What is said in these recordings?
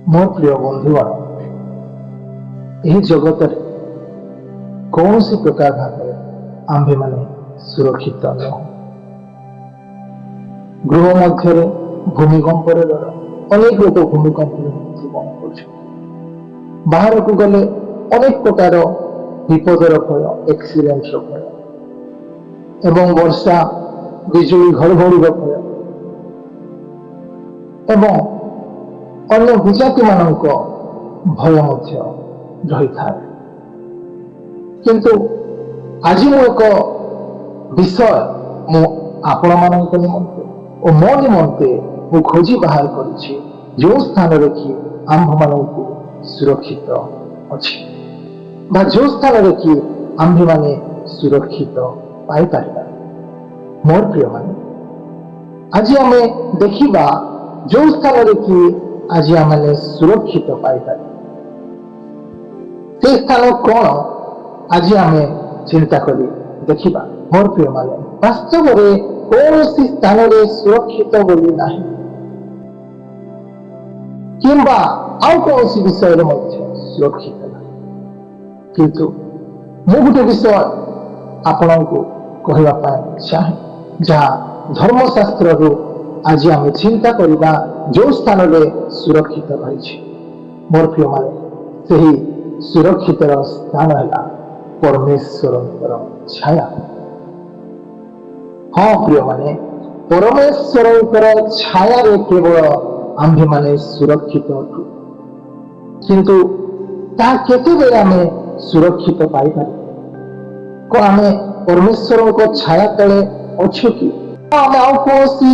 ମୋ ପ୍ରିୟ ବନ୍ଧୁଗଣ, ଏହି ଜଗତରେ କୌଣସି ପ୍ରକାର ଭାବରେ ଆମ୍ଭେମାନେ ସୁରକ୍ଷିତ ନୁହଁ। ଗୃହ ମଧ୍ୟରେ ଭୂମିକମ୍ପର ଦ୍ୱାରା ଅନେକ ଲୋକ ଭୂମିକମ୍ପରେ ଜୀବନ କରୁଛନ୍ତି। ବାହାରକୁ ଗଲେ ଅନେକ ପ୍ରକାର ବିପଦର ଭୟ, ଆକ୍ସିଡେଣ୍ଟର ଭୟ ଏବଂ ବର୍ଷା ବିଜୁଳି ଘଡ଼ଘଡ଼ିର ଭୟ ଏବଂ ଅନ୍ୟ ବିଜାତିମାନଙ୍କ ଭୟ ମଧ୍ୟ ରହିଥାଏ। କିନ୍ତୁ ଆଜି ମୁଁ ଏକ ବିଷୟ ଆପଣମାନଙ୍କ ନିମନ୍ତେ ଓ ମୋ ନିମନ୍ତେ ମୁଁ ଖୋଜି ବାହାର କରିଛି, ଯେଉଁ ସ୍ଥାନରେ କି ଆମ୍ଭମାନଙ୍କୁ ସୁରକ୍ଷିତ ଅଛି ବା ଯେଉଁ ସ୍ଥାନରେ କି ଆମ୍ଭେମାନେ ସୁରକ୍ଷିତ ପାଇପାରିବା। ମୋର ପ୍ରିୟମାନେ, ଆଜି ଆମେ ଦେଖିବା ଯେଉଁ ସ୍ଥାନରେ କି ଆଜି ଆମେ ସୁରକ୍ଷିତ ପାଇପାରିବା। ସେ ସ୍ଥାନ କ'ଣ ଆଜି ଆମେ ଚିନ୍ତା କରି ଦେଖିବା। ମୋର ପ୍ରିୟମାନେ, ବାସ୍ତବରେ କୌଣସି ସ୍ଥାନରେ ସୁରକ୍ଷିତ ବୋଲି ନାହିଁ, କିମ୍ବା ଆଉ କୌଣସି ବିଷୟରେ ମଧ୍ୟ ସୁରକ୍ଷିତ ନାହିଁ। କିନ୍ତୁ ମୁଁ ଗୋଟେ ବିଷୟ ଆପଣଙ୍କୁ କହିବା ପାଇଁ ଚାହେଁ, ଯାହା ଧର୍ମଶାସ୍ତ୍ରରୁ ଆଜି ଆମେ ଚିନ୍ତା କରିବା ଯେଉଁ ସ୍ଥାନରେ ସୁରକ୍ଷିତ ରହିଛି। ମୋର ପ୍ରିୟମାନେ, ସେହି ସୁରକ୍ଷିତର ସ୍ଥାନ ହେଲା ପରମେଶ୍ୱରଙ୍କର ଛାୟା। ହଁ ପ୍ରିୟମାନେ, ପରମେଶ୍ୱରଙ୍କର ଛାୟାରେ କେବଳ ଆମ୍ଭେମାନେ ସୁରକ୍ଷିତ ଅଟୁ। କିନ୍ତୁ ତାହା କେତେବେଳେ ଆମେ ସୁରକ୍ଷିତ ପାଇପାରିବା? କ'ଣ ଆମେ ପରମେଶ୍ୱରଙ୍କ ଛାୟା ତଳେ ଅଛୁ କି ଆମେ ଆଉ କୌଣସି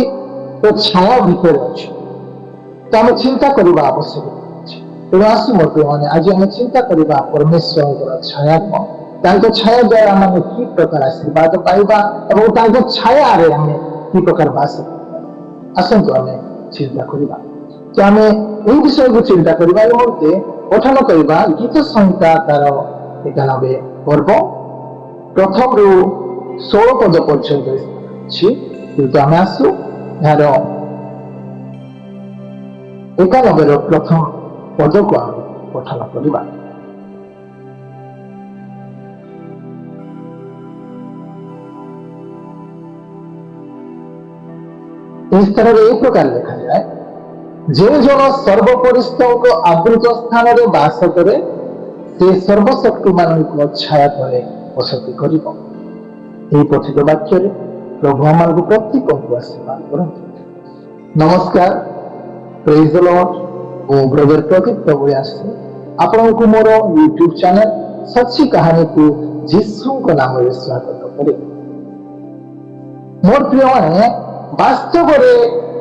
ଛାୟା ଭିତରେ ଅଛୁ? ତ ଆମେ ଚିନ୍ତା କରିବା ଆବଶ୍ୟକ ଅଛି। ତେଣୁ ଆସୁ ମୋ ପ୍ରିୟମାନେ, ଆଜି ଆମେ ଚିନ୍ତା କରିବା ପରମେଶ୍ୱରଙ୍କର ଛାୟା କ'ଣ, ତାଙ୍କ ଛାୟା ଦ୍ୱାରା ଆମେ କି ପ୍ରକାର ଆଶୀର୍ବାଦ ପାଇବା ଏବଂ ତାଙ୍କ ଛାୟାରେ ଆମେ କି ପ୍ରକାର ବାସ କରିବା। ଆସନ୍ତୁ ଆମେ ଚିନ୍ତା କରିବା। ତ ଆମେ ଏହି ବିଷୟକୁ ଚିନ୍ତା କରିବା ନିମନ୍ତେ ପଠନ କରିବା ଗୀତ ସଂହିତା ତାର 91 ପର୍ବ 1ରୁ 16 ପଦ ପର୍ଯ୍ୟନ୍ତ ଅଛି। କିନ୍ତୁ ଆମେ ଆସୁ ଏହାର 91ର ପ୍ରଥମ ପଦକୁ ଆମେ ପଠନ କରିବା। ଏହି ସ୍ଥାନରେ ଏହି ପ୍ରକାର ଲେଖାଯାଏ, ଯେଉଁ ଜଣ ସର୍ବପରିସ୍ଥଙ୍କ ଆବୃତ ସ୍ଥାନରେ ବାସ କରେ, ସେ ସର୍ବଶକ୍ତିମାନଙ୍କ ଛାୟା ତଳେ ବସତି କରିବ। ଏହି ପଠିତ ବାକ୍ୟରେ ପ୍ରଭୁ ଆମମାନଙ୍କୁ ପ୍ରତ୍ୟେକଙ୍କୁ ଆଶୀର୍ବାଦ କରନ୍ତୁ। ନମସ୍କାର, ପ୍ରେଜ୍ ଦ ଲର୍ଡ। ମୁଁ ବ୍ରଦର ପ୍ରଦୀପ ପ୍ରଭୁ ଆସେ ଆପଣଙ୍କୁ ମୋର ୟୁଟ୍ୟୁବ ଚ୍ୟାନେଲ ସଚ୍ଚି କାହାଣୀକୁ ଯୀଶୁଙ୍କ ନାମରେ ସ୍ୱାଗତ କରେ। ମୋର ପ୍ରିୟମାନେ, ବାସ୍ତବରେ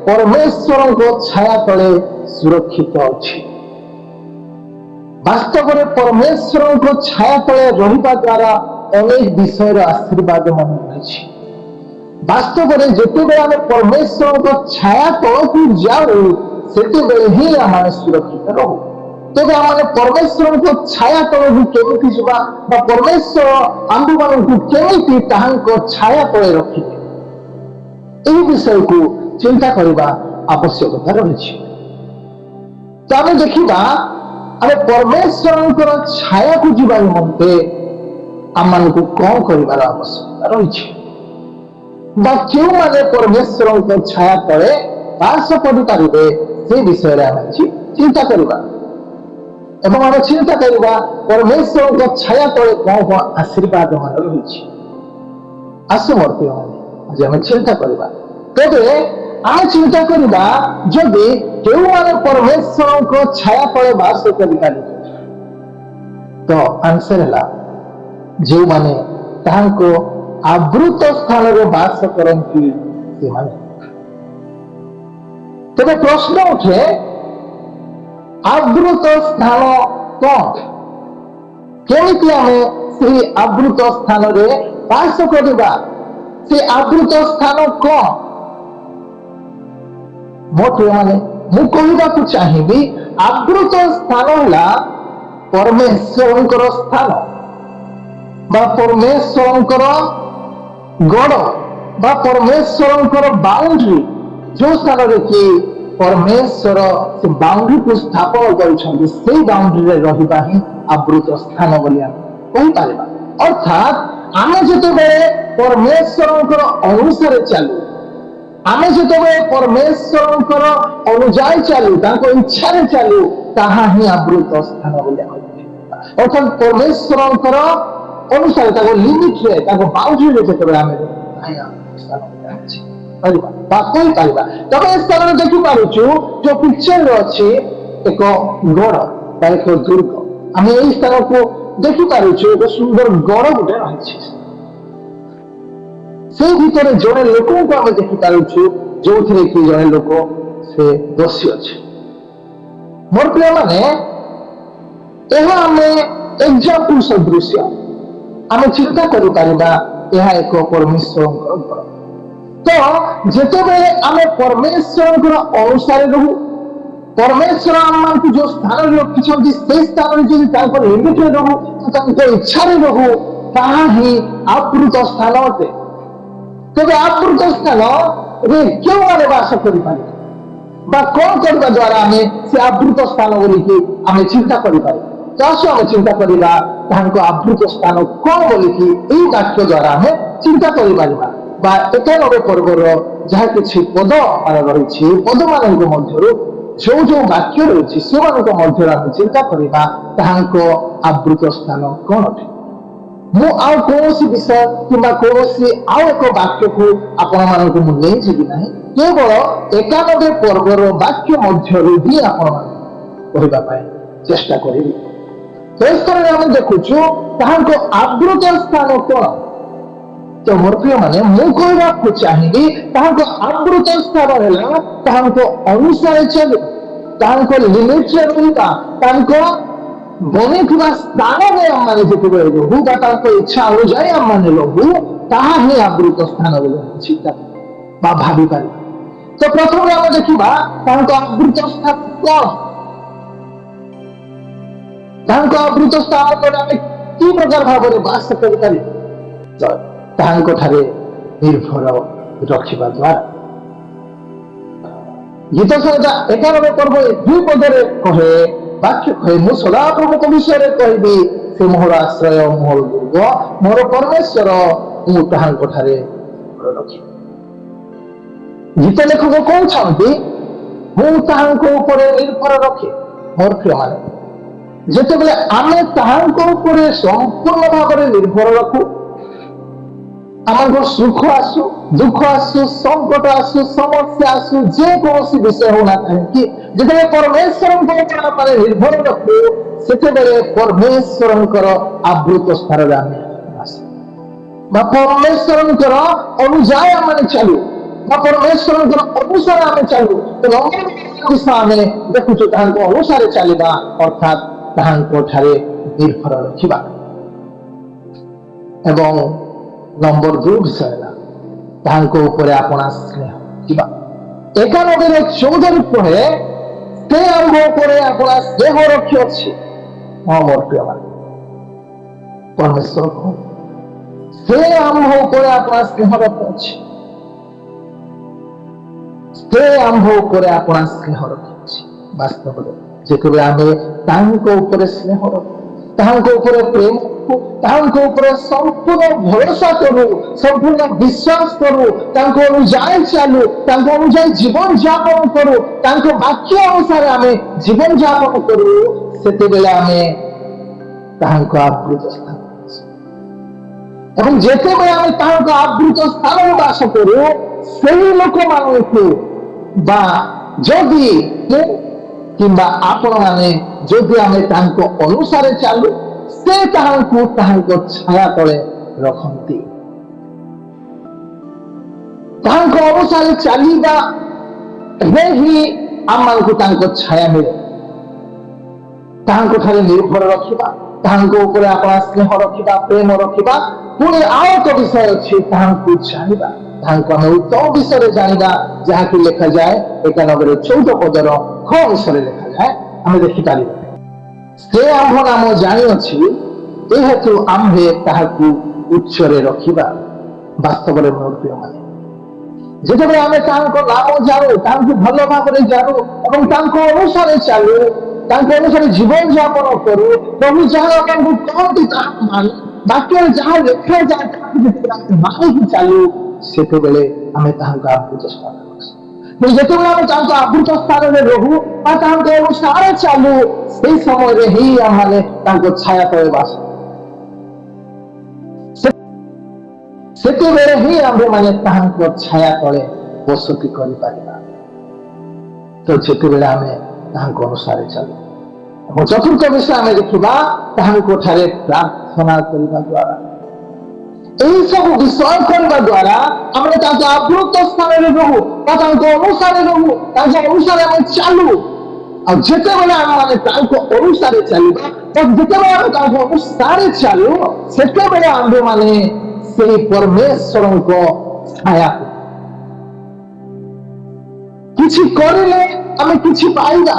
ପରମେଶ୍ୱରଙ୍କ ଛାୟା ତଳେ ସୁରକ୍ଷିତ ଅଛି। ବାସ୍ତବରେ ପରମେଶ୍ୱରଙ୍କ ଛାୟା ତଳେ ରହିବା ଦ୍ୱାରା ଅନେକ ବିଷୟର ଆଶୀର୍ବାଦ ମାନ ରହିଛି। ବାସ୍ତବରେ ଯେତେବେଳେ ଆମେ ପରମେଶ୍ୱରଙ୍କ ଛାୟା ତଳକୁ ଯାଉ, ସେତେବେଳେ ହିଁ ଆମେ ସୁରକ୍ଷିତ ରହୁ। ତେବେ ଆମେ ପରମେଶ୍ୱରଙ୍କ ଛାୟା ତଳକୁ କେମିତି ଯିବା ବା ପରମେଶ୍ୱର ଆମ୍ଭମାନଙ୍କୁ କେମିତି ତାହାଙ୍କ ଛାୟା ତଳେ ରଖିବେ, ଏହି ବିଷୟକୁ ଚିନ୍ତା କରିବା ଆବଶ୍ୟକତା ରହିଛି। ତ ଆମେ ଦେଖିବା, ଆମେ ପରମେଶ୍ୱରଙ୍କର ଛାୟାକୁ ଯିବା ନିମନ୍ତେ ଆମମାନଙ୍କୁ କ'ଣ କରିବାର ଆବଶ୍ୟକତା ରହିଛି ବା କେଉଁମାନେ ପରମେଶ୍ୱରଙ୍କ ଛାୟା ତଳେ ବାସ କରିପାରିବେ, ସେ ବିଷୟରେ ଆମେ ଚିନ୍ତା କରିବା ଏବଂ ଆମେ ଚିନ୍ତା କରିବା ପରମେଶ୍ୱରଙ୍କ ଛାୟା ତଳେ କ'ଣ କ'ଣ ଆଶୀର୍ବାଦ ମାନ ରହିଛି। ଆସୁ ମୋର ପ୍ରିୟମାନେ, ଆଜି ଆମେ ଚିନ୍ତା କରିବା। ତେବେ ଆମେ ଚିନ୍ତା କରିବା, ଯଦି କେଉଁମାନେ ପରମେଶ୍ୱରଙ୍କ ଛାୟା ତଳେ ବାସ କରିପାରିବେ, ତ ଆନ୍ସର ହେଲା ଯେଉଁମାନେ ତାହାଙ୍କ ଆବୃତ ସ୍ଥାନରେ ବାସ କରନ୍ତି ସେମାନେ। ତେବେ ପ୍ରଶ୍ନ ଉଠେ, ଆବୃତ ସ୍ଥାନ କ'ଣ? କେମିତି ଆମେ ସେହି ଆବୃତ ସ୍ଥାନରେ ବାସ କରିବା? ସେ ଆବୃତ ସ୍ଥାନ କ'ଣ? ମୋ ପ୍ରିୟମାନେ, ମୁଁ କହିବାକୁ ଚାହିଁବି, ଆବୃତ ସ୍ଥାନ ହେଲା ପରମେଶ୍ୱରଙ୍କର ସ୍ଥାନ ବା ପରମେଶ୍ୱରଙ୍କର ଗଡ଼ ବା ପରମେଶ୍ୱରଙ୍କର ବାଉଣ୍ଡ୍ରି, ଯେଉଁ ସ୍ଥାନରେ କି परमेश्वर से बाउंड्री को स्थापन करुछन्ति सेई बाउंड्री रहिबा ही आवृत स्थान बोली कहि पारिबा। अर्थात आमे जेतेबेले परमेश्वरंकर अनुसार चालू, आमे जेतेबेले परमेश्वरंकर अनुजाई चालू, तांको इच्छारे चालू, ताहा ही आवृत स्थान बोली कहि। अर्थात परमेश्वरंकर अनुसार ताको लिमिट रे, ताको बाउंड्री रे जेतेबेले आमे ताहा स्थान बोली अछि परिबा बा कहि पारिबा। तबे ए स्थान देखि पारुछु जो पिक्चर रे अछि एक गड़ बा एक दुर्ग, आमे ए स्थान को देखि पारुछु एक सुंदर गड़ गुटे रहिछि। से भितरे जड़े लोक को आम देखि पारुछु जो थे कि जड़े लोक से बसी अच्छे। मोर प्रिय माने यह आम एग्जाम्पल सदृश आम चिंता करि पारिबा यह एक परमेश्वर। तो जेतेबेले आम परमेश्वर अनुसार रहू, परमेश्वर आम जो स्थान रखिछन्ति से स्थान जदि तांको लिमिट रे रहू, तांको इच्छा रे रहू, ताहा ही आवृत स्थान अटे। तेबे आवृत स्थान रे क्यों माने वास करि पारे बा कोन करबा द्वारा आमे से आवृत स्थान बोलिकी आमे चिंता करि पारे। तो आसो आमे चिंता करिबा तांको आवृत स्थान कोन बोलिकी एई वाक्य द्वारा आमे चिंता करि पारिबा। बा 91 पर्वर जहा किछि पद मान रहिछि, पद मानक मध्यरु जो जो वाक्य रहिछि से मानक मध्यरु आमे चिंता करिबा तांको आवृत स्थान कोन अटे। मु आउ कोनोसी विषय किंबा कोनोसी आउ एक वाक्य को आपण मानक मु नै जिबि नाही, केवल 91 पर्वर वाक्य मध्यरु ही आपण मान कहिबा पाए चेष्टा करिबि। तो इस तरह हम देखुछु तांको आवृत स्थान कोन। तो मोर प्रिय माने मु कहबा को चाहिबी तांको आवृत स्थान हैला तांको अनुसार चले, तांको लिमिट रे रहिबा, तांको बने थिबा स्थान रे हम माने जेतेबेले रहू बा तांको इच्छा अनुसार हम माने रहू, ताहा ही आवृत स्थान बोली चिंता बा भाबी पारि। तो प्रथम हम देखिबा तांको आवृत स्थान कोन। तांको आवृत स्थान पर हम की प्रकार भाबरे वास करि पारि तांको ठारे निर्भर रखिबा द्वारा। गीत संहिता 91 पर्व 2 पदरे कहे वाक्य कहे मु सदा प्रभु विषय कहबी से मोर आश्रय मोर दुर्ग मोर परमेश्वर मु तांको ठारे रखी। गीत लेखक कौन छांती मु तांको ऊपर निर्भर रखे। मोर प्रिय माने जेतेबेले आमे तांको ऊपर संपूर्ण भाବରେ निर्भर रखू, आमको सुख आसु दुख आसु संकट आसु समस्या आसु जे कोनोसी विषय होना कहीं जेते परमेश्वर पर निर्भर रखू सेतेबेले परमेश्वरंकर आवृत स्थान रे आमे आसु बा परमेश्वरंकर अनुसार आमे चालू बा परमेश्वरंकर अनुसार आमे चालू। तो दिशा आमे देखुछु तांको अनुसार चलिबा अर्थात तांको ठारे निर्भर रखिबा। एवं नंबर 2 विषय तांको ऊपर आपना स्नेह किबा 91 कहे ते आंभ ऊपर आपना स्नेह रखी अछि। हां मोर प्रिय मान परमेश्वर को से आंभ ऊपर आपना स्नेह रखी अछि, से आंभ ऊपर आपना स्नेह रखी अछि। वास्तव में जेकबे आमे तांको ऊपर स्नेह रखू, तांको ऊपर प्रेम रखू, तांको ऊपर संपूर्ण भरोसा करू, संपूर्ण विश्वास करू, तांको अनुसार चालू, तांको अनुसार जीवन यापन करू, तांको वाक्य अनुसार आमे जीवन यापन करू, सेतेबेले आमे तांको आवृत स्थान एवं जेतेबेले आमे तांको आवृत स्थान रे वास करू सेही लोक मानकु बा जदि किंबा आपण माने जदि आमे तांको अनुसार चालू से तांको तांको छाया तले रखंती। तांको अनुसार चलीबा ही आमको तांको छाया मिले। तांको ठारे निर्भर रखिबा, तांको ऊपर आपना स्नेह रखिबा, प्रेम रखिबा, पुणी आउ एक विषय अछि तांको जानिबा, तांको हम उत्तम विषय जानिबा जहा कि लिखा जाए 91 14 पदर ख विषय लिखा जाए हम देखि पारिबा। से आंभ नाम जानी अछि एहेतु आंभे ताहाकु उच्चरे रखिबा। वास्तव में मोर प्रिय माने ଯେତେବେଳେ ଆମେ ତାଙ୍କ ନାମ ଜାଣୁ, ତାଙ୍କୁ ଭଲ ଭାବରେ ଜାଣୁ ଏବଂ ତାଙ୍କ ଅନୁସାରେ ଚାଲୁ, ତାଙ୍କ ଅନୁସାରେ ଜୀବନ ଯାପନ କରୁ, ପ୍ରଭୁ ଯାହା ଆମକୁ କହନ୍ତି ତାହା ମାନୁ, ବାକ୍ୟରେ ଯାହା ଲେଖାଯାଏ ତାହାକୁ ଯେତେବେଳେ ଆମେ ମାନିକି ଚାଲୁ, ସେତେବେଳେ ଆମେ ତାହାଙ୍କ ଆବୃତ ସ୍ଥାନରେ ବସୁ। ଯେତେବେଳେ ଆମେ ତାଙ୍କ ଆବୃତ ସ୍ଥାନରେ ରହୁ ବା ତାଙ୍କ ଅନୁସାରେ ଚାଲୁ, ସେଇ ସମୟରେ ହିଁ ଆମେ ତାଙ୍କ ଛାୟା ତଳେ ବାସ, ସେତେବେଳେ ହିଁ ଆମ୍ଭେମାନେ ତାହାଙ୍କ ଛାୟା ତଳେ ବସତି କରିପାରିବା। ତ ଯେତେବେଳେ ଆମେ ତାହାଙ୍କ ଅନୁସାରେ ଚାଲୁ। ଏବଂ ଚତୁର୍ଥ ବିଷୟ ଆମେ ଦେଖିବା ତାହାଙ୍କ ଠାରେ ପ୍ରାର୍ଥନା କରିବା ଦ୍ୱାରା। ଏହି ସବୁ ବିଷୟ କରିବା ଦ୍ୱାରା ଆମେ ତାଙ୍କ ଆବୃତ ସ୍ଥାନରେ ରହୁ ବା ତାଙ୍କ ଅନୁସାରେ ରହୁ, ତାଙ୍କ ଅନୁସାରେ ଆମେ ଚାଲୁ। ଆଉ ଯେତେବେଳେ ଆମେ ତାଙ୍କ ଅନୁସାରେ ଚାଲିବା, ଯେତେବେଳେ ଆମେ ତାଙ୍କ ଅନୁସାରେ ଚାଲୁ, ସେତେବେଳେ ଆମ୍ଭେମାନେ ସେହି ପରମେଶ୍ୱରଙ୍କ ଛାୟା କିଛି କରିଲେ ଆମେ କିଛି ପାଇବା।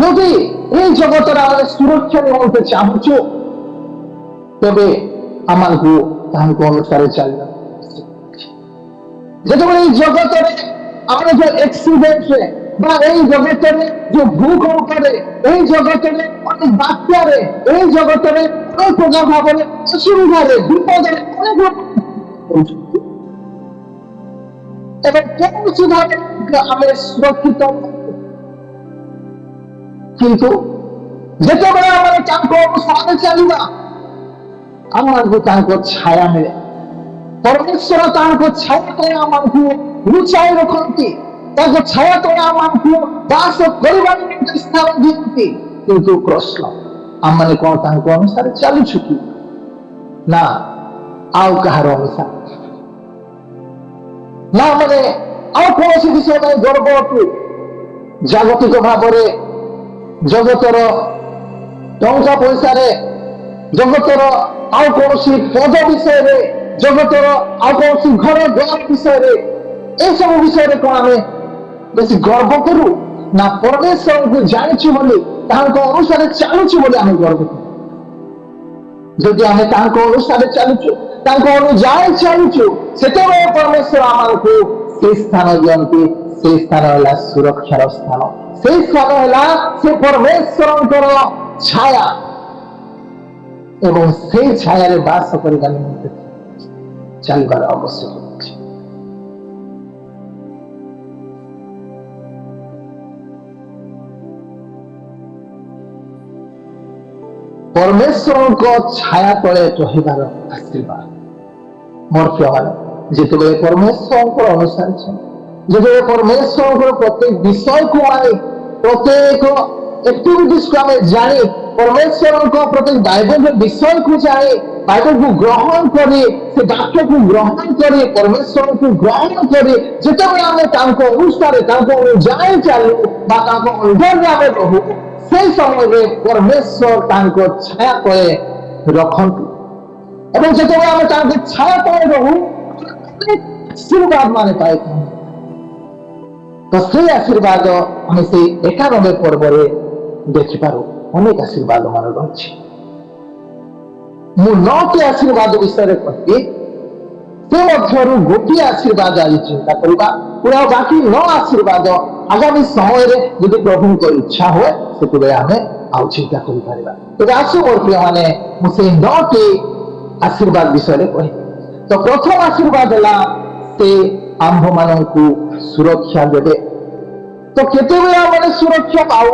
ଯଦି এই ଜଗତରେ ଆମେ ସୁରକ୍ଷା ନିମନ୍ତେ ଚାହୁଁଛୁ, ତେବେ ଆମକୁ ତାହାଙ୍କ ଅନୁସାରେ ଚାଲିବା। ଯେତେବେଳେ এই ଜଗତରେ ଆମେ ଯୋଉ ଆକ୍ସିଡେଣ୍ଟରେ বা এই ଜଗତରେ ଯୋଉ ଭୂକମ୍ପରେ, এই ଜଗତରେ ଅନେକ ବାତ୍ୟାରେ, এই ଜଗତରେ ଅନେକ ପ୍ରକାର ଭାବରେ ଅସୁବିଧାରେ, ବିପଦରେ ଅନେକ ଏବଂ କୌଣସି ଭାବେ ଆମେ ସୁରକ୍ଷିତ। କିନ୍ତୁ ଯେତେବେଳେ ଆମେ ତାଙ୍କ ଅନୁସାରେ ଚାଲିବା, ଆମକୁ ତାଙ୍କ ଛାୟା ମିଳେ। ପରମେଶ୍ୱର ତାଙ୍କ ଛାୟା ତଳେ ଆମକୁ ଲୁଚାଇ ରଖନ୍ତି, ତାଙ୍କ ଛାୟା ତଳେ ଆମକୁ ବାସ କରିବା ନିମନ୍ତେ ସ୍ଥାନ ଦିଅନ୍ତି। କିନ୍ତୁ ପ୍ରଶ୍ନ, ଆମେ କଣ ତାଙ୍କ ଅନୁସାରେ ଚାଲୁଛୁ କି ନା ଆଉ କାହାର ଅନୁସାରେ? ନା ମାନେ ଆଉ କୌଣସି ବିଷୟ ପାଇଁ ଗର୍ବ ଅଟୁ, ଜାଗତିକ ଭାବରେ ଜଗତର ଟଙ୍କା ପଇସାରେ, ଜଗତର ଆଉ କୌଣସି ପଦ ବିଷୟରେ, ଜଗତର ଆଉ କୌଣସି ଘର ଦ୍ୱାର ବିଷୟରେ, ଏସବୁ ବିଷୟରେ କଣ ଆମେ ବେଶୀ ଗର୍ବ କରୁ? ନା ପରମେଶ୍ୱରଙ୍କୁ ଜାଣିଛୁ ବୋଲି, ତାହାଙ୍କ ଅନୁସାରେ ଚାଲୁଛୁ ବୋଲି ଆମେ ଗର୍ବ କରୁ? ଯଦି ଆମେ ତାଙ୍କ ଅନୁସାରେ ଚାଲୁଛୁ, ତାଙ୍କ ଅନୁଯାୟୀ ଚାଲୁଛୁ, ସେତେବେଳେ ପରମେଶ୍ୱର ଆମକୁ ସେଇ ସ୍ଥାନ ଦିଅନ୍ତି। ସେଇ ସ୍ଥାନ ହେଲା ସୁରକ୍ଷାର ସ୍ଥାନ, ସେଇ ସ୍ଥାନ ହେଲା ସେ ପରମେଶ୍ୱରଙ୍କର ଛାୟା। ଏବଂ ସେଇ ଛାୟାରେ ବାସ କରିବା ନିମନ୍ତେ ଚାଲିବାର ଆବଶ୍ୟକ ଅଛି। ପରମେଶ୍ୱରଙ୍କ ଛାୟା ତଳେ ରହିବାର ଆଶୀର୍ବାଦ। ମୋର ପ୍ରିୟମାନେ, ଯେତେବେଳେ ପରମେଶ୍ୱରଙ୍କର ଅନୁସାରେ ଚାଲେ, ଯେତେବେଳେ ପରମେଶ୍ୱରଙ୍କର ପ୍ରତ୍ୟେକ ବିଷୟକୁ ମାନି, ପ୍ରତ୍ୟେକ ଆକ୍ଟିଭିଟିଜକୁ ଆମେ ଜାଣି, ପରମେଶ୍ୱରଙ୍କ ପ୍ରତ୍ୟେକ ବାଇବେଲର ବିଷୟକୁ ଜାଣି, ବାଇବେଲକୁ ଗ୍ରହଣ କରି, ସେ ବାକ୍ୟକୁ ଗ୍ରହଣ କରି, ପରମେଶ୍ୱରଙ୍କୁ ଗ୍ରହଣ କରି, ଯେତେବେଳେ ଆମେ ତାଙ୍କ ଅନୁସାରେ, ତାଙ୍କ ଅନୁଯାୟୀ ଚାଲୁ ବା ତାଙ୍କ ଅଣ୍ଡରରେ ଆମେ ରହୁ, সেই ସମୟରେ ପରମେଶ୍ୱର ତାଙ୍କ ଛାୟା ତଳେ ରଖନ୍ତି। ଏବଂ ଯେତେବେଳେ ଆମେ ତାଙ୍କ ଛାୟା ତଳେ ରହୁ, ଆଶୀର୍ବାଦ ମାନେ ପାଇଥାଉ। ତ ସେଇ ଆଶୀର୍ବାଦ ଆମେ ସେଇ 91 ପର୍ବରେ ଦେଖିପାରୁ। ଅନେକ ଆଶୀର୍ବାଦ ମାନ ରହିଛି। ମୁଁ 9ଟି ଆଶୀର୍ବାଦ ବିଷୟରେ କହିବି, ସେ ମଧ୍ୟରୁ ଗୋଟିଏ ଆଶୀର୍ବାଦ ଆଜି ଚିନ୍ତା କରିବା, ପୁରା ବାକି 9 ଆଶୀର୍ବାଦ ଆଗାମୀ ସମୟରେ ଯଦି ପ୍ରଭୁଙ୍କ ଇଚ୍ଛା ହୁଏ, ସେତେବେଳେ ଆମେ ଆଉ ଚିନ୍ତା କରିପାରିବା। ତେବେ ଆସୁ ମୋର ପ୍ରିୟମାନେ, ମୁଁ ସେଇ 9ଟି ଆଶୀର୍ବାଦ ବିଷୟରେ କହିବି। ତ ପ୍ରଥମ ଆଶୀର୍ବାଦ ହେଲା, ସେ ଆମ୍ଭମାନଙ୍କୁ ସୁରକ୍ଷା ଦେବେ। ତ କେତେବେଳେ ଆମେ ସୁରକ୍ଷା ପାଉ?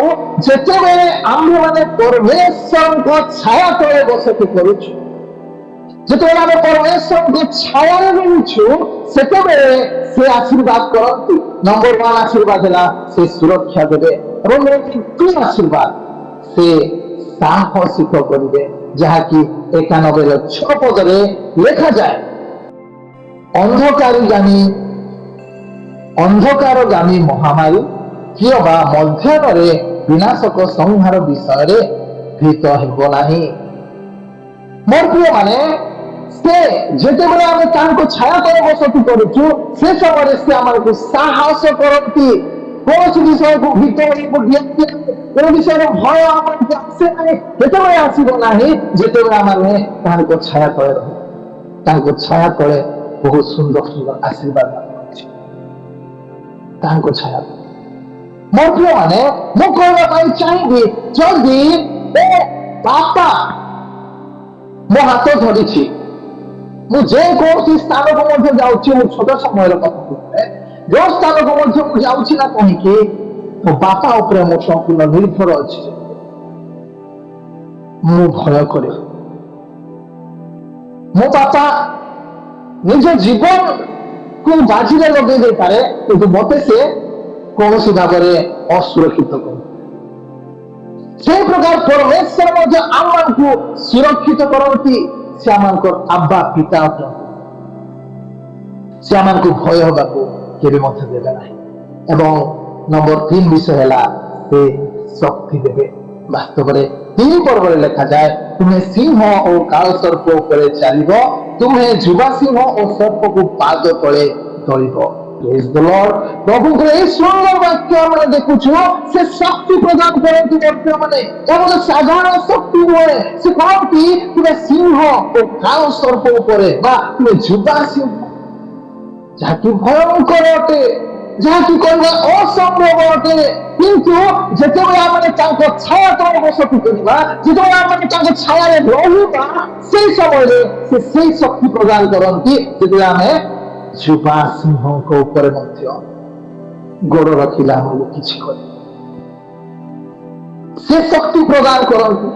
ଯେତେବେଳେ ଆମ୍ଭେମାନେ ପରମେଶ୍ୱରଙ୍କ ଛାୟା ତଳେ ବସତି କରୁଛୁ, ଯେତେବେଳେ ଆମେ ପରମେଶ୍ୱରଙ୍କ ଛାୟାରେ ରହୁଛୁ, ସେତେବେଳେ ସେ ଆଶୀର୍ବାଦ କରନ୍ତି। ନମ୍ବର 1 ଆଶୀର୍ବାଦ ହେଲା, ସେ ସୁରକ୍ଷା ଦେବେ। ଏବଂ ଦ୍ୱିତୀୟ ଆଶୀର୍ବାଦ, ସେ ସାହସିତ କରିବେ, ଯାହାକି 91ର 6 ପଦରେ ଲେଖାଯାଏ, ଅନ୍ଧକାରଗାମୀ ମହାମାରୀ କିମ୍ବା ମଧ୍ୟାହ୍ନରେ ବିନାଶକ ସଂହାର ବିଷୟରେ ଭୀତ ହେବ ନାହିଁ। ମୋର ପ୍ରିୟମାନେ, ସେ ଯେତେବେଳେ ଆମେ ତାଙ୍କ ଛାୟା ତଳେ ବସତି କରୁଛୁ, ସେ ସମୟରେ ସେ ଆମକୁ ସାହସ କରନ୍ତି। କୌଣସି ବିଷୟକୁ ଭୀତ ଦିଅନ୍ତି, କୋଉ ବିଷୟରେ ଭୟ ଆମକୁ ଆସେ ନାହିଁ। ଯେତେବେଳେ ଆସିବ ନାହିଁ, ଯେତେବେଳେ ଆମେ ତାଙ୍କ ଛାୟା ତଳେ ରହୁ। ତାଙ୍କ ଛାୟା ତଳେ ବହୁତ ସୁନ୍ଦର ସୁନ୍ଦର ଆଶୀର୍ବାଦ ଅଛି। ତାଙ୍କ ଛାୟା ମୋ ପ୍ରିୟମାନେ ମୁଁ କହିବା ପାଇଁ ଚାହିଁବି ଯଦି ବାପା ମୋ ହାତ ଧରିଛି ମୁଁ ଯେକୌଣସି ସ୍ଥାନକୁ ମଧ୍ୟ ଯାଉଛି ମୁଁ ଛୋଟ ସମୟର କଥା କହୁଥିଲେ ଯୋଉ ସ୍ଥାନକୁ ମଧ୍ୟ ମୁଁ ଯାଉଛି ନା କହିକି ମୋ ବାପା ଉପରେ ମୁଁ ସମ୍ପୂର୍ଣ୍ଣ ନିର୍ଭର ଅଛି ମୁଁ ଭୟ କରେ ମୋ ବାପା ନିଜ ଜୀବନକୁ ବାଜିରେ ଲଗେଇ ଦେଇପାରେ କିନ୍ତୁ ମତେ ସେ କୌଣସି ଭାବରେ ଅସୁରକ୍ଷିତ କରେ সেই প্রকার পরমেশ্বর মধ্যে আমাকে সুরক্ষিত করতে সে আমার আব্বা পিতা অটନ୍ତି সে আমাকে ভয় হବାକୁ কেবে ମଧ୍ୟ দেবে না এবং নম্বর 3 বিষয় ହେଲା সে শক্তি দেবে বাস্তବରେ 3 পর্বরে লেখা যায় তুমি সিংহ ও কাল সর্প উপরে চালিব তুমি যুবা সিংহ ও সর্পକୁ পাদ তଳେ ধরিব Praise the Lord. প্রভুଙ୍କର এই সুন্দর বাক্য আমরা দেখুଛୁ ସେ ଶକ୍ତି ପ୍ରଦାନ କରନ୍ତି ବର୍ତ୍ତମାନେ କେବଳ ସାଧାରଣ ଶକ୍ତି ନୁହେଁ ସେ କହନ୍ତି ତୁମେ ସିଂହ ଓ କାଳ ସର୍ପ ଉପରେ ବା ତୁମେ ଯୁବା ସିଂହ ଯାହାକି ଭୟଙ୍କର ଅଟେ ଯାହାକି କରିବା ଅସମ୍ଭବ ଅଟେ କିନ୍ତୁ ଯେତେବେଳେ ଆମେ ତାଙ୍କ ଛାୟା ତଳେ ବସତି କରିବା ଯେତେବେଳେ ଆମେ ତାଙ୍କ ଛାୟାରେ ରହିବା ସେଇ ସମୟରେ ସେ ସେଇ ଶକ୍ତି ପ୍ରଦାନ କରନ୍ତି ଯେତେବେଳେ ଆମେ ଯୁବା ସିଂହଙ୍କ ଉପରେ ମଧ୍ୟ ଗୋଡ଼ ରଖିଲେ ଆମକୁ କିଛି କରେ ସେ ଶକ୍ତି ପ୍ରଦାନ କରନ୍ତି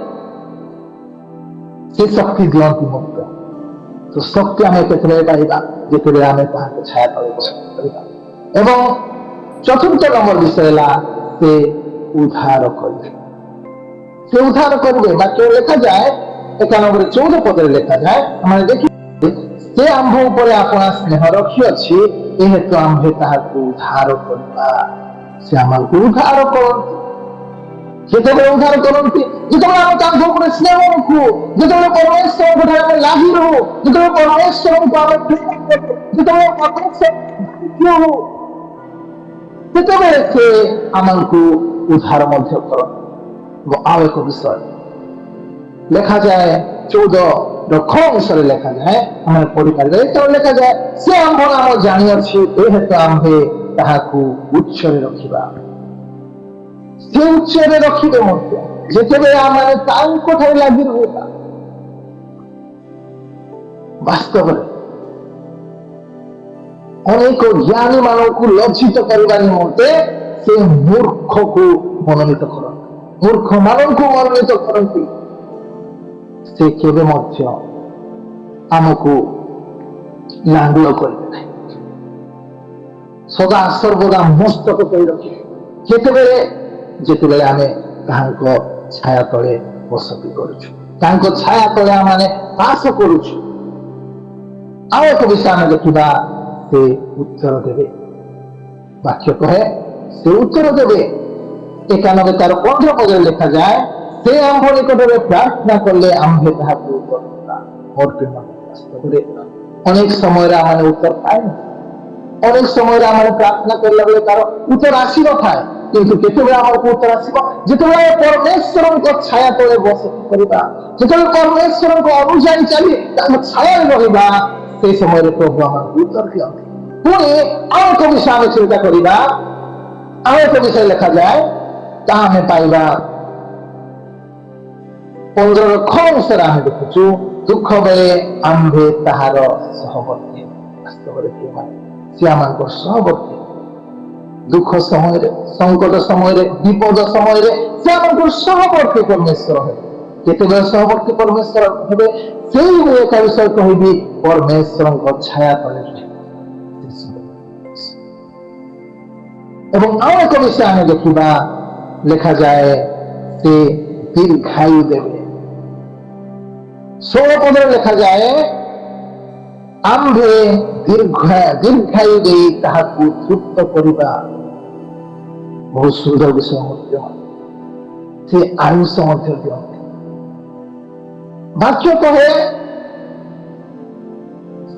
ସେ ଶକ୍ତି ଦିଅନ୍ତି ମଧ୍ୟ ତ ଶକ୍ତି ଆମେ କେତେବେଳେ ପାଇବା ଯେତେବେଳେ ଆମେ ତାହାଙ୍କ ଛାୟା ତଳେ ବସତି କରିବା ଏବଂ ଚତୁର୍ଥ ନମ୍ବର ବିଷୟ ହେଲା ସେ ଉଦ୍ଧାର କରିବେ ସେ ଉଦ୍ଧାର କରିବେ ବାକ୍ୟ ଲେଖାଯାଏ 91-14 ପଦରେ ଲେଖାଯାଏ ଆମେ ଦେଖି ସେ ଆମ୍ଭ ଉପରେ ଆପଣା ସ୍ନେହ ରଖିଅଛି ଏହେତୁ ଆମ୍ଭେ ତାହାକୁ ଉଦ୍ଧାର କରିବା ସେ ଆମକୁ ଉଦ୍ଧାର କରନ୍ତି ଯେତେବେଳେ ଉଦ୍ଧାର କରନ୍ତି ଯେତେବେଳେ ଆମେ ତାଙ୍କ ଉପରେ ସ୍ନେହ ରଖୁ ଯେତେବେଳେ ପରମେଶ୍ୱରଙ୍କ ଠାରେ ଆମେ ଲାଗି ରହୁ ଯେତେବେଳେ ପରମେଶ୍ୱରଙ୍କୁ ଆମେ ପ୍ରେମ କରୁ ଯେତେବେଳେ ପରମେଶ୍ୱର ସେତେବେଳେ ସେ ଆମକୁ ଉଦ୍ଧାର ମଧ୍ୟ କରନ୍ତି ଏବଂ ଆଉ ଏକ ବିଷୟ ଲେଖାଯାଏ 14 ଅଂଶରେ ଲେଖାଯାଏ ଆମେ ପଢିପାରିବା ଏତେବେଳେ ଲେଖାଯାଏ ସେ ଆମ୍ଭ ନାମ ଜାଣିଅଛି ଏହେତୁ ଆମ୍ଭେ ତାହାକୁ ଉଚ୍ଚରେ ରଖିବା ସେ ଉଚ୍ଚରେ ରଖିବେ ମଧ୍ୟ ଯେତେବେଳେ ଆମେ ତାଙ୍କ ଠାରେ ଲାଗି ରହିବା ବାସ୍ତବରେ ଅନେକ ଜ୍ଞାନୀ ମାନଙ୍କୁ ଲଜ୍ଜିତ କରିବା ନିମନ୍ତେ ସେ ମୂର୍ଖକୁ ମନୋନୀତ କରନ୍ତି ମୂର୍ଖ ମାନଙ୍କୁ ମନୋନୀତ କରନ୍ତି ସେ କେବେ ମଧ୍ୟ ଆମକୁ ଲାଙ୍ଗୁଳ କରିବେ ନାହିଁ ସଦା ସର୍ବଦା ମସ୍ତକ କରି ରଖିବେ ଯେତେବେଳେ ଆମେ ତାହାଙ୍କ ଛାୟା ତଳେ ବସତି କରୁଛୁ ତାଙ୍କ ଛାୟା ତଳେ ଆମେ ବାସ କରୁଛୁ ଆଉ ଏକ ବିଷୟ ଆମେ ଦେଖିବା ସେ ଉତ୍ତର ଦେବେ ବାକ୍ୟ କହେ ସେ ଉତ୍ତର ଦେବେ 91-15 ପଦରେ ଲେଖାଯାଏ ସେ ଆମ୍ଭ ନିକଟରେ ପ୍ରାର୍ଥନା କଲେ ଆମ୍ଭେ ତାହାକୁ ଉତ୍ତର ଦେବା ବାସ୍ତବରେ ଅନେକ ସମୟରେ ଆମେ ଉତ୍ତର ପାଏନି ଅନେକ ସମୟରେ ଆମେ ପ୍ରାର୍ଥନା କରିଲା ବେଳେ ତାର ଉତ୍ତର ଆସିନଥାଏ କିନ୍ତୁ କେତେବେଳେ ଆମକୁ ଉତ୍ତର ଆସିବ ଯେତେବେଳେ ପରମେଶ୍ୱରଙ୍କ ଛାୟା ତଳେ ବସତି କରିବା ଯେତେବେଳେ ପରମେଶ୍ୱରଙ୍କ ଅନୁଯାୟୀ ଚାଲି ତାଙ୍କ ଛାୟାରେ ରହିବା সেই সমୟରେ ପ୍ରଭୁ ଆମକୁ ଉତ୍ତର ଦିଅନ୍ତି ପୁଣି ଆଉ ଏକ ବିଷୟ ଆମେ ଚିନ୍ତା କରିବା ଆଉ ଏକ ବିଷୟ ଲେଖାଯାଏ ତାହା ଆମେ ପାଇବା 15 ଅଂଶରେ ଆମେ ଦେଖୁଛୁ ଦୁଃଖ ବେଳେ ଆମ୍ଭେ ତାହାର ସହବର୍ତ୍ତୀ ବାସ୍ତବରେ ସେ ଆମଙ୍କର ସହବର୍ତ୍ତୀ ଦୁଃଖ ସମୟରେ ସଂକଟ ସମୟରେ ବିପଦ ସମୟରେ ସେ ଆମଙ୍କର ସହବର୍ତ୍ତୀ ପରମେଶ୍ୱର ହେବେ ଯେତେବେଳେ ସହବର୍ତ୍ତୀ ପରମେଶ୍ୱର ହେବେ ସେଇ ମୁଁ ଏକ ବିଷୟ କହିବି ପରମେଶ୍ୱରଙ୍କ ଛାୟା ତଳେ ଏବଂ ଆଉ ଏକ ବିଷୟ ଆମେ ଦେଖିବା ଲେଖାଯାଏ ସେ ଦୀର୍ଘାୟୁ ଦେବେ 16 ପଦରେ ଲେଖାଯାଏ ଆମ୍ଭେ ଦୀର୍ଘାୟୁ ଦେଇ ତାହାକୁ ତୃପ୍ତ କରିବା ବହୁତ ସୁନ୍ଦର ବିଷୟ ମଧ୍ୟ ସେ ଆୟୁଷ ମଧ୍ୟ ଦିଅନ୍ତି ବାକ୍ୟ କହେ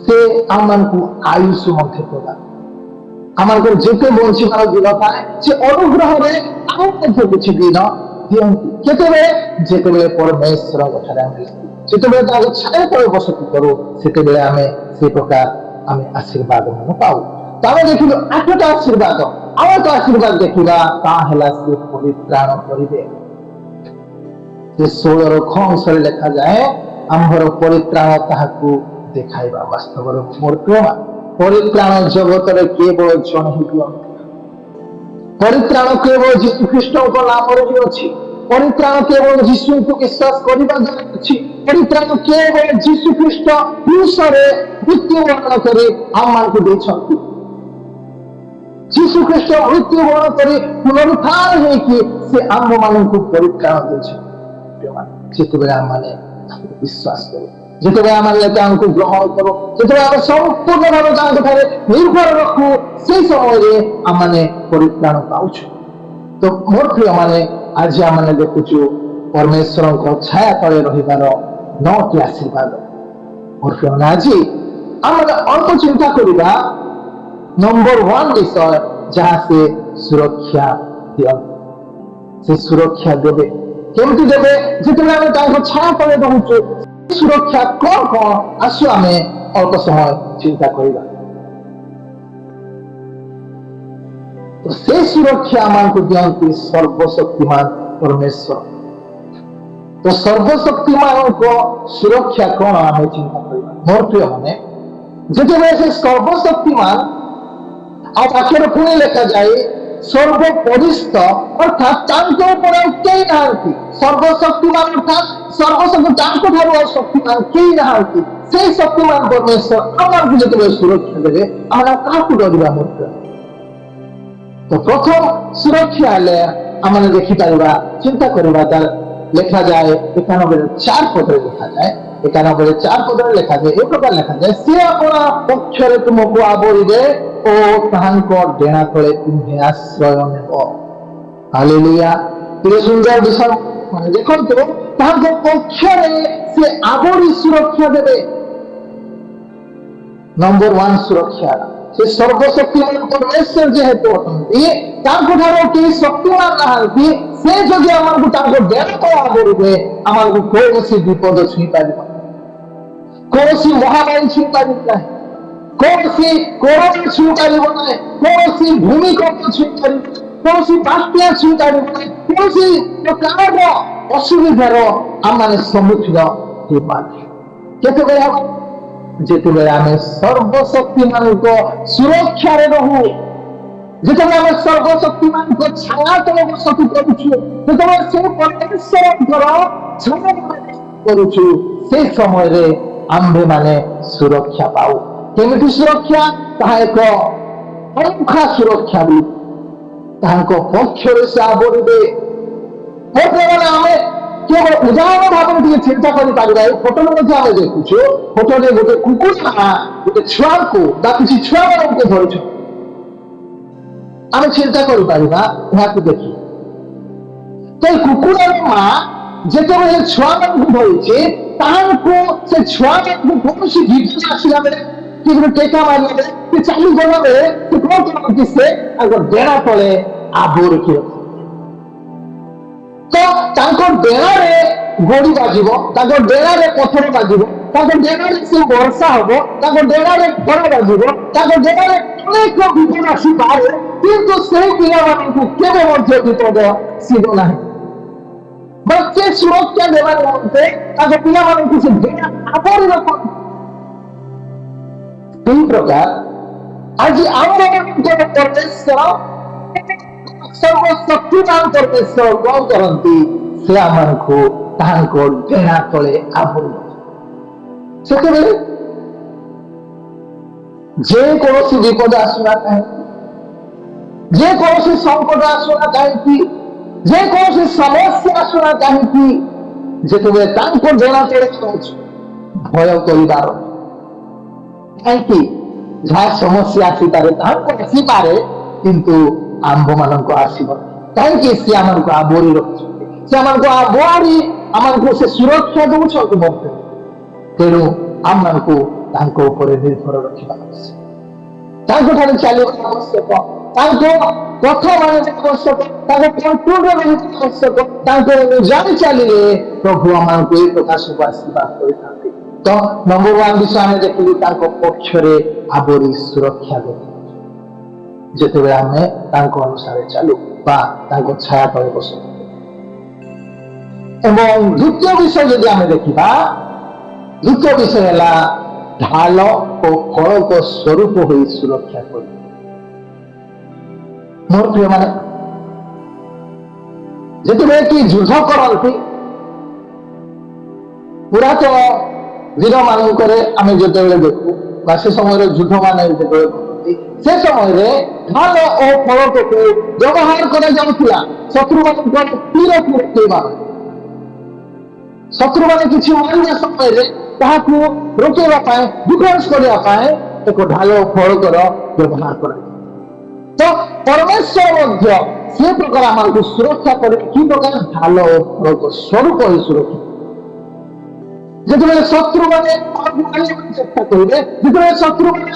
ସେ ଆମମାନଙ୍କୁ ଆୟୁଷ ମଧ୍ୟ ପ୍ରଦାନ ଆମଙ୍କର ଯେତେ ବଞ୍ଚିବାର ଦିନ ଥାଏ ସେ ଅନୁଗ୍ରହରେ ଆଉ ମଧ୍ୟ କିଛି ଦିନ ଦିଅନ୍ତି କେତେବେଳେ ଯେତେବେଳେ ପରମେଶ୍ୱରଙ୍କ ଠାରେ ଆମେ ଯେତେବେଳେ ତାଙ୍କ ଛାୟା ତଳେ ବସତି କରୁ ସେତେବେଳେ ଆମେ ସେ ପ୍ରକାର ଆମେ ଆଶୀର୍ବାଦ ମାନ ପାଉ ତାହା ଦେଖିଲୁ 8ଟା ଆଶୀର୍ବାଦ आम तो आशीर्वाद देखा ताहला से परित्राण करिबे। जे 16 अंशरे लेखा जाए आम्भर परित्राण ताहाकू देखाइबा। वास्तव मोर प्रिय परित्राण जगत रे केवल जन ही दियंती। परित्राण केवल यीशु ख्रीष्ट नाम रे अछि। परित्राण केवल यीशु को विश्वास करबा द्वारा अछि। परित्राण केवल यीशु ख्रीष्ट क्रूसरे मृत्युवरण करी आम को देछंती। यीशु ख्रीष्ट मृत्युवरण करी पुनरुत्थान है कि से आम मान को परित्राण देछे। जिते आम माने विश्वास करो, जिते आम को ग्रहण करो, जिते आम संपूर्ण भाव निर्भर रखू से समय आम मैंने परित्राण पाऊँ। तो मोर प्रिय माने आज आम देखुचु परमेश्वर को छाया तले रहिबार 9टी आशीर्वाद। मोर प्रिय माने आज आम अल्प चिंता करिबा नंबर 1 विषय जहाँ से सुरक्षा दियंती। से सुरक्षा देवे केमती देवे जिते आम छाया तले रहूचु सुरक्षा कौन कौन आसु आम अल्प समय चिंता करिबा। तो से सुरक्षा आम को दियंती सर्वशक्तिमान परमेश्वर। तो सर्वशक्तिमान को सुरक्षा कौन आम चिंता करिबा। मोर प्रिय माने जिते से सर्वशक्तिमान आ वाक्यर पुणी लेखा जाए सर्वपरिस्थ अर्थात सर्वशक्तिमान अर्थात सर्वशक्ति शक्तिमान कई ना से शक्तिमान परमेश्वर आम जो सुरक्षा देवे आम क्या डरवा। तो प्रथम सुरक्षा हेले आम देखिपर चिंता करवा लेखा जाए 91 पदे लिखा जाए 91 पदे लिखा जाए एक प्रकार लिखा जाए से अपना पक्षरे तुमको आवरिबे ओ ताहांको डेणा तले तुम्हें आश्रय नेब। हालेलुया। ये सुंदर विषय देखो तो ताहांको पक्षरे से आवरी सुरक्षा देवे। नंबर 1 सुरक्षा से सर्वशक्तिमान परमेश्वर जेहेतु अटंती तांको ठारो के शक्तिमान नाहांती से जदि आमको तांको डेणा तले आवरिबे आमको कोनोसी विपद छुई पारिबा, कोनोसी महामारी छुई पारिबा, कोनोसी कोरोना छुई पारिबा नाही, कोनोसी भूमिकंप छुई पारिबा, कोनोसी बात्या छुई पारिबा, कोनोसी प्रकार असुविधार आम माने सम्मुखीन हो पारे। केते जिते आम सर्वशक्तिमान को सुरक्षा रहू, जिते आम सर्वशक्तिमान को छाया तले बसतु करूछु, जिते से परमेश्वर छाया करूछु से समय रे आम्भे माने सुरक्षा पाऊ। केमिति सुरक्षा ताहा एक अनोखा सुरक्षा भी ताहांको पक्षरे से आवरिबे। आम केवल उदाहरण भाव में चिंता कर फोटो में आम देखुଛୁ फोटो में गोटे कुकुर गोटे छुआ को किसी छुआ मान को धरु आम चिंता कर देखी। तो कुकुर माँ जिते छुआ मान को धरी से छुआ मान को कौन सी विपद आसला बेले कि टेका मारला बेले चली गला बेले कौन करती से डेणा तले आबोर की रख। तो डेणारे गोड़ी बाजिब, डेणारे पथर बाजिब, डेणारे से वर्षा हम, डेणारे घर बाजिब, डेणारे अनेक विपद आसपे किंतु से पिलामानंकु केबे मध्य विपद आसिब नाही। बच्चे सुरक्षा देवा निमंते ताके पिलामानंकु से डेणा आवरी रखन। तीन प्रकार आज आममानंकु परमेश्वर सर्वशक्तिमान परमेश्वर कौन करती से आमको ताहांको डेणा तले आवरी से जे कौन विपद आसुना कहीं, जे कौन संकट आसुना कहीं, जे कौन समस्या आसुना कहीं जिते डेणा तले भय कर कहीं जहाँ समस्या आसीपे आसीपे किंतु आंभ मान आसब कहीं सी आम को आवरी रखुच्च से आम को आवरी आम से सुरक्षा दौरान तेणु आम मान को निर्भर रखा आवश्यक चलने आवश्यक कथा मान आवश्यक कंट्रोल आवश्यक जानी चलिए प्रभु आम को एक प्रकार सब आशीर्वाद कर। तो नंबर 1 विषय आम देखिए पक्षरे आवरी सुरक्षा दे। ଯେତେବେଳେ ଆମେ ତାଙ୍କ ଅନୁସାରେ ଚାଲୁ ବା ତାଙ୍କ ଛାୟା ତଳେ ବସୁ। ଏବଂ ଦ୍ୱିତୀୟ ବିଷୟ ଯଦି ଆମେ ଦେଖିବା, ଦ୍ୱିତୀୟ ବିଷୟ ହେଲା ଢାଲ ଓ ଫଳକ ସ୍ୱରୂପ ହୋଇ ସୁରକ୍ଷା କରୁ। ମୋର ପ୍ରିୟମାନେ, ଯେତେବେଳେ କି ଯୁଦ୍ଧ କରନ୍ତି ପୁରାତନ ଦିନ ମାନଙ୍କରେ ଆମେ ଯେତେବେଳେ ଦେଖୁ ବା ସେ ସମୟରେ ଯୁଦ୍ଧ ମାନେ ଯେତେବେଳେ କରନ୍ତି, ସେ ସମୟରେ ଢାଲ ଓ ଫଳକକୁ ବ୍ୟବହାର କରାଯାଉଥିଲା ଶତ୍ରୁମାନଙ୍କ ତୀରକୁ ରୋକିବା। ଶତ୍ରୁମାନେ କିଛି ମାରିବା ସମୟରେ ତାହାକୁ ରୋକିବା ପାଇଁ, ଡିଫେନ୍ସ କରିବା ପାଇଁ ଏକ ଢାଲ ଓ ଫଳକର ବ୍ୟବହାର କରାଯାଏ। ତ ପରମେଶ୍ୱର ମଧ୍ୟ ସେ ପ୍ରକାର ଆମକୁ ସୁରକ୍ଷା କରିବେ। କି ପ୍ରକାର? ଢାଲ ଓ ଫଳକ ସ୍ୱରୂପ ହିଁ ସୁରକ୍ଷା। ଯେତେବେଳେ ଶତ୍ରୁମାନେ ଆମକୁ ମାରିବାକୁ ଚେଷ୍ଟା କରିବେ, ଯେତେବେଳେ ଶତ୍ରୁମାନେ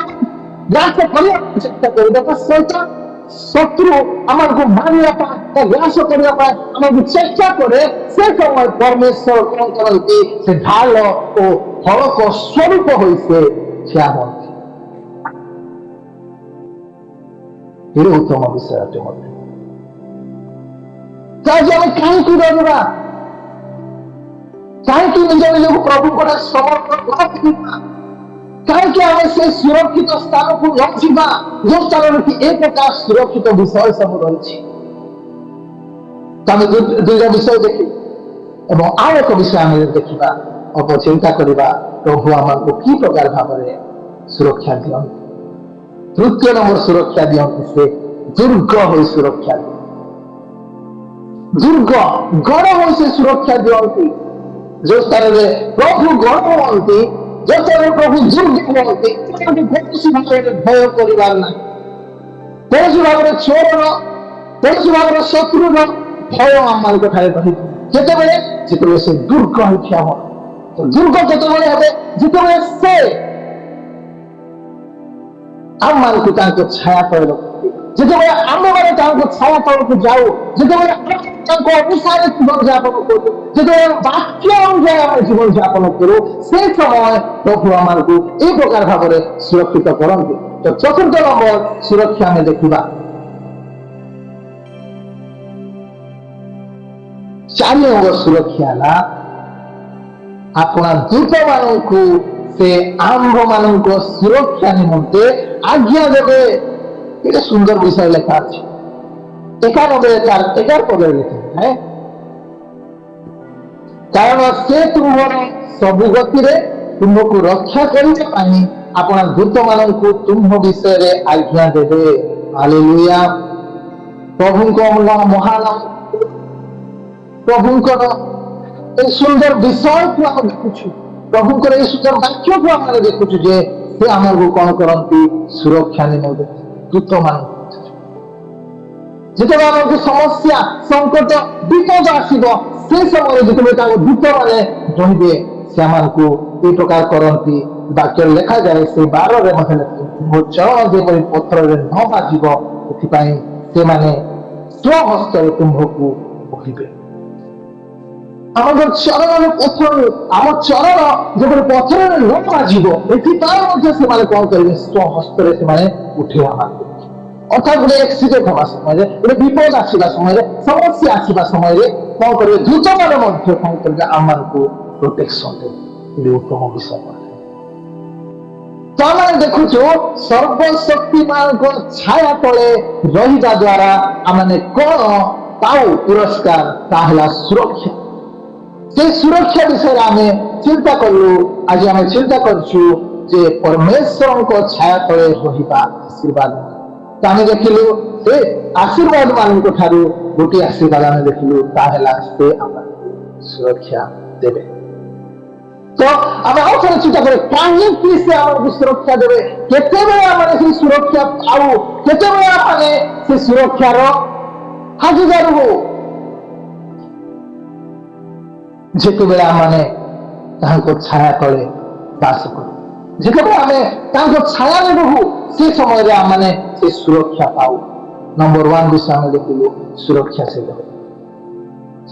ଗ୍ରାସ କରିବାକୁ ଚେଷ୍ଟା କରିବେ, ତା ସହିତ ଶତ୍ରୁ ଆମକୁ ମାରିବା ପାଇଁ ବା ଗ୍ରାସ କରିବା ପାଇଁ ଆମକୁ ଚେଷ୍ଟା କରେ, ସେ ସମୟ ପରମେଶ୍ୱର କଣ କରନ୍ତି? ସେ ଢାଲ ଓ ଫଳକ ସ୍ୱରୂପ ହୋଇ ସେ ଠିଆ ହୁଅନ୍ତି। ଏଇଟା ଉତ୍ତମ ବିଷୟ ଅଟେ ମଧ୍ୟ। ତ ଆଜି ଆମେ କାହିଁକି ଡରିବା? କାହିଁକି ନିଜ ନିଜକୁ ପ୍ରଭୁଙ୍କର ସମର୍ପଣ କରିବା? କାହିଁକି ଆମେ ସେ ସୁରକ୍ଷିତ ସ୍ଥାନକୁ ନ ଯିବା ଯୋଉ ସ୍ଥାନରେ କି ଏ ପ୍ରକାର ସୁରକ୍ଷିତ ବିଷୟ ସବୁ ରହିଛି? ଆମେ ଦୁଇଟା ବିଷୟ ଦେଖିବା ଏବଂ ଆଉ ଏକ ବିଷୟ ଆମେ ଦେଖିବା ଅଳ୍ପ ଚିନ୍ତା କରିବା ପ୍ରଭୁ ଆମକୁ କି ପ୍ରକାର ଭାବରେ ସୁରକ୍ଷା ଦିଅନ୍ତି। ତୃତୀୟ ନମ୍ବର ସୁରକ୍ଷା ଦିଅନ୍ତି, ସେ ଦୁର୍ଗ ହୋଇ ସୁରକ୍ଷା ଦିଅନ୍ତି। ଦୁର୍ଗ ଗଡ଼ ହୋଇ ସେ ସୁରକ୍ଷା ଦିଅନ୍ତି। ଯୋଉ ସ୍ଥାନରେ ପ୍ରଭୁ ଗଡ଼ ହୁଅନ୍ତି, ଯୋଉ ସ୍ଥାନରେ ପ୍ରଭୁ ଦୁର୍ଗ ହୁଅନ୍ତି, କୌଣସି ଭାବରେ ଭୟ କରିବାର ନାହିଁ। କୌଣସି ଭାବରେ ଚୋରର, କୌଣସି ଭାବରେ ଶତ୍ରୁର ଭୟ ଆମମାନଙ୍କ ଠାରେ ରହିବ। ଯେତେବେଳେ ଯେତେବେଳେ ସେ ଦୁର୍ଗ ହେଇଥିବା ହବ। ଦୁର୍ଗ କେତେବେଳେ ହେବେ? ଯେତେବେଳେ ସେ ଆମମାନଙ୍କୁ ତାଙ୍କ ଛାୟା ତଳେ ରଖନ୍ତି। ଯେତେବେଳେ ଆମେମାନେ ତାଙ୍କ ଛାୟା ତଳକୁ ଯାଉ, ଯେତେବେଳେ ତାଙ୍କ ଅନୁସାରେ ଜୀବନ ଯାପନ କରୁ, ଯେତେବେଳେ ବାକ୍ୟ ଅନୁଯାୟୀ ଆମେ ଜୀବନ ଯାପନ କରୁ, ସେ ସମୟ ପ୍ରଭୁ ଆମକୁ এই ପ୍ରକାର ଭାବରେ ସୁରକ୍ଷିତ କରନ୍ତି। ତ ଚତୁର୍ଥ ନମ୍ବର ସୁରକ୍ଷା ଆମେ ଦେଖିବା। 4 ନମ୍ବର ସୁରକ୍ଷା ହେଲା ଆପଣା ଦୂତମାନଙ୍କୁ ସେ ଆମ୍ଭମାନଙ୍କ ସୁରକ୍ଷା ନିମନ୍ତେ ଆଜ୍ଞା ଦେବେ। ଏଇଟା ସୁନ୍ଦର ବିଷୟ ଲେଖା ଅଛି। 91 ପଦରେ ଲେଖା, କାରଣ ସେ ତୁମର ସବୁ ଗତିରେ ତୁମକୁ ରକ୍ଷା କରିବା ପାଇଁ ଆପଣା ଦୂତମାନଙ୍କୁ ତୁମ୍ଭ ବିଷୟରେ ଆଜ୍ଞା ଦେବେ। ହାଲେଲୁୟା। ପ୍ରଭୁଙ୍କ ମହାନ, ପ୍ରଭୁଙ୍କର এই সুন্দর বিষয়କୁ ଆମେ ଦେଖୁଛୁ, ପ୍ରଭୁଙ୍କର এই ସୁନ୍ଦର ବାକ୍ୟକୁ ଆମେ ଦେଖୁଛୁ ଯେ ସେ ଆମକୁ କଣ କରନ୍ତି? ସୁରକ୍ଷା ନିମନ୍ତେ ଦୂତମାନଙ୍କୁ। ଯେତେବେଳେ ଆମକୁ ସମସ୍ୟା, ସଙ୍କଟ, ବିପଦ ଆସିବ, ସେ ସମୟରେ ଯେତେବେଳେ ତାଙ୍କ ଦୂତମାନେ ରହିବେ, ସେ ଆମକୁ এই ପ୍ରକାର କରନ୍ତି। ବାକ୍ୟରେ ଲେଖାଯାଏ, ସେ 12ରେ ମଧ୍ୟ ଲେଖାଯାଏ, ମୋ ଚରଣ ଯେପରି ପଥରରେ ନ ବାଜିବ ସେଥିପାଇଁ ସେମାନେ ସ୍ୱହସ୍ତରେ ତୁମ୍ଭକୁ ବୋହିବେ। ଆମର ଚରଣରେ ପଥର, ଆମ ଚରଣ ଯେପରି ପଥରରେ ନ ବାଜିବ ଏଥିପାଇଁ ମଧ୍ୟ ସେମାନେ କଣ କରିବେ? ସ୍ୱହସ୍ତରେ ସେମାନେ ଉଠେଇବା ମାଗିବେ। ଅର୍ଥାৎ ଗୋଟେ ଆକ୍ସିଡେଣ୍ଟ ହେବା ସମୟରେ, ଗୋଟେ ବିପଦ ଆସିବା ସମୟରେ, ସମସ୍ୟା ଆସିବା ସମୟରେ କଣ କରିବେ? ଦୂତମାନେ ମଧ୍ୟ କଣ କରିବେ? ଆମମାନଙ୍କୁ ପ୍ରୋଟେକ୍ସନ ଦେବେ। ଏଠି ଉତ୍ତମ ବିଷୟ। ତ ଆମେ ଦେଖୁଛୁ ସର୍ବଶକ୍ତିମାନଙ୍କ ଛାୟା ତଳେ ରହିବା ଦ୍ୱାରା ଆମେ କଣ ପାଉ? ପୁରସ୍କାର। ତାହା ହେଲା ସୁରକ୍ଷା। ସେ ସୁରକ୍ଷା ବିଷୟରେ ଆମେ ଚିନ୍ତା କଲୁ। ଆଜି ଆମେ ଚିନ୍ତା କରୁଛୁ ଯେ ପରମେଶ୍ୱରଙ୍କ ଛାୟା ତଳେ ରହିବା ଆଶୀର୍ବାଦ। ଆମେ ଦେଖିଲୁ ସେ ଆଶୀର୍ବାଦ ମାନଙ୍କ ଠାରୁ ଗୋଟିଏ ଆଶୀର୍ବାଦ ଆମେ ଦେଖିଲୁ, ତାହା ହେଲା ସେ ଆମକୁ ସୁରକ୍ଷା ଦେବେ। ତ ଆମେ ଆଉ ଥରେ ଚିନ୍ତା କରେ, କାହିଁକି ସେ ଆମକୁ ସୁରକ୍ଷା ଦେବେ? କେତେବେଳେ ଆମେ ସେ ସୁରକ୍ଷା ପାଉ? କେତେବେଳେ ଆମେ ସେ ସୁରକ୍ଷାର ଭାଗିଦାର ହଉ? ଯେତେବେଳେ ଆମେ ତାଙ୍କ ଛାୟା ତଳେ ବାସ କରୁ, ଯେତେବେଳେ ଆମେ ତାଙ୍କ ଛାୟାରେ ରହୁ, ସେ ସମୟରେ ଆମେ ସେ ସୁରକ୍ଷା ପାଉ। ନମ୍ବର 1 ବିଷୟ ଆମେ ଦେଖିଲୁ, ସୁରକ୍ଷା ସେ ଦେବେ।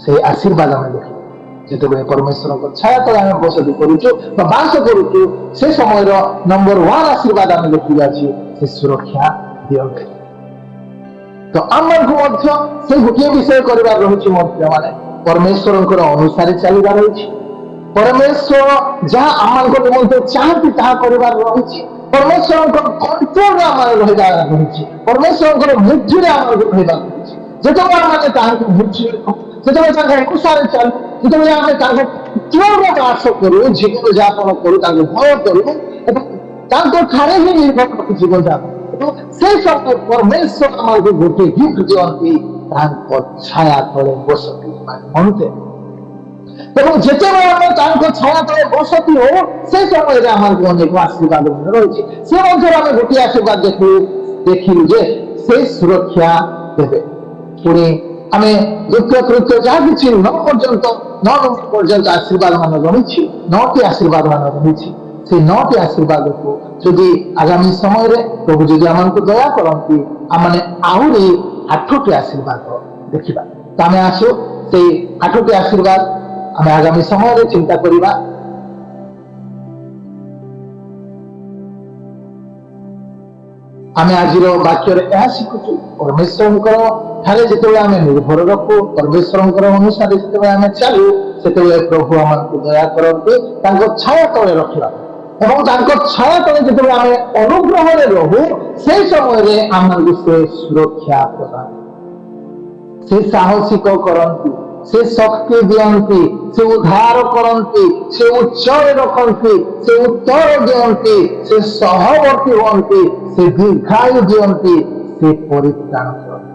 ସେ ଆଶୀର୍ବାଦ ଆମେ ଦେଖିଲୁ। ଯେତେବେଳେ ପରମେଶ୍ୱରଙ୍କ ଛାୟା ତଳେ ଆମେ ବସତି କରୁଛୁ ବା ବାସ କରୁଛୁ, ସେ ସମୟର ନମ୍ବର 1 ଆଶୀର୍ବାଦ ଆମେ ଦେଖିବା ଅଛି, ସେ ସୁରକ୍ଷା ଦିଅନ୍ତି। तो आमको मध्य से गोटे विषय करिवार रहुछि मध्य माने परमेश्वरंकर अनुसार चलिबार रहुछि। परमेश्वर जहाँ आमको निमंते चाहती ताहा करिबार रहुछि। परमेश्वरंकर कंट्रोल आमर रहिबार रहुछि। परमेश्वरंकर बुद्धि रे आमर रहिबार रहुछि। जेतबे माने ताहाके बुद्धि जेतबे ताहाके अनुसार चल जेतबे आमे ताहाके चोर बास करू जीवन यापन करू ताके भय करू ताको ठारे ही निर्भर करू जीवन यापन से सब परमेश्वर आमको गोटे गिफ्ट दियंती ताको छाया तले बसती मनते तेणु जितेबे आमे ताको छाया तले बसती हो से समय रे आमको अनेक आशीर्वाद रहिछि। से मध्य आमे गोटे आशीर्वाद देखिलु जे से सुरक्षा देबे। पुणी आमे दुःख कृत्य जहाँ किछि 9 नंबर पर्यंत आशीर्वाद मान रही 9टी आशीर्वाद मान रही से 9टी आशीर्वाद को यदि आगामी समय रे प्रभु जी आमको दया करती आमने आहरी 8टी आशीर्वाद देखा। तो आम आसु से 8टी आशीर्वाद आम आगामी समय रे चिंता करिबा। आम आज वाक्य शिखुचु परमेश्वर ठारे जिते आम निर्भर रखु परमेश्वर अनुसार जिते आम चलू से प्रभु आमको दया करते छाया तले रखा छाया तले जिते आम अनुग्रह रहू से समय आमको से सुरक्षा प्रदान से साहसिक करती से शक्ति दियंती से उद्धार करती से उच्चरे रखती से उत्तर दियंती से सहवर्ती हुंती से दीर्घायु दियंती से परित्राण करती।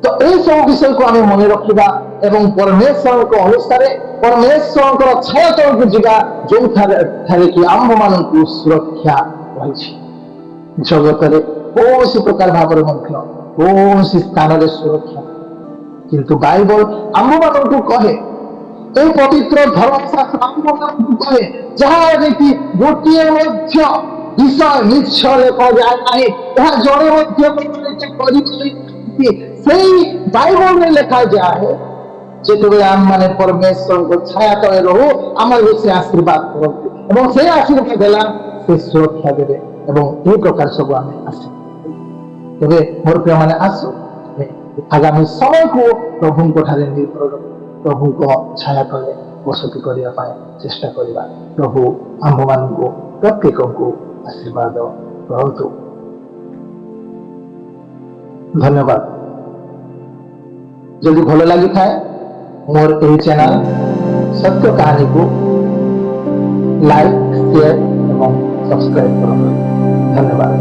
तो यही सब विषय को आम मन रखा एवं परमेश्वर को अनुसार परमेश्वर छाया तल को जीवा जो थे कि आम मान सुरक्षा रही जगत में कौन प्रकार भाव कौन स्थान में सुरक्षा किंतु बाइबल आम मान कहे ये पवित्र धर्मशास्त्र आम मान कहे जहाँ कि गोटे विषय निश्चय लिखा जाए ना जड़े बाइबल में लिखा जाए जिते आम मैंने परमेश्वर को छाया तले रहू आम से आशीर्वाद करते से आशीर्वाद देला से सुरक्षा देवे ये प्रकार सब आम आस तेरे मोर प्रिय मैंने आसो आगामी समय को प्रभु को निर्भर प्रभु को छाया तले बसती करने चेष्टा करवा। प्रभु आम मान को प्रत्येक को आशीर्वाद करतु। धन्यवाद। जदि भल लगी था मोर यही चैनल सत्य कहानी को लाइक शेयर एवं सब्सक्राइब करो। धन्यवाद।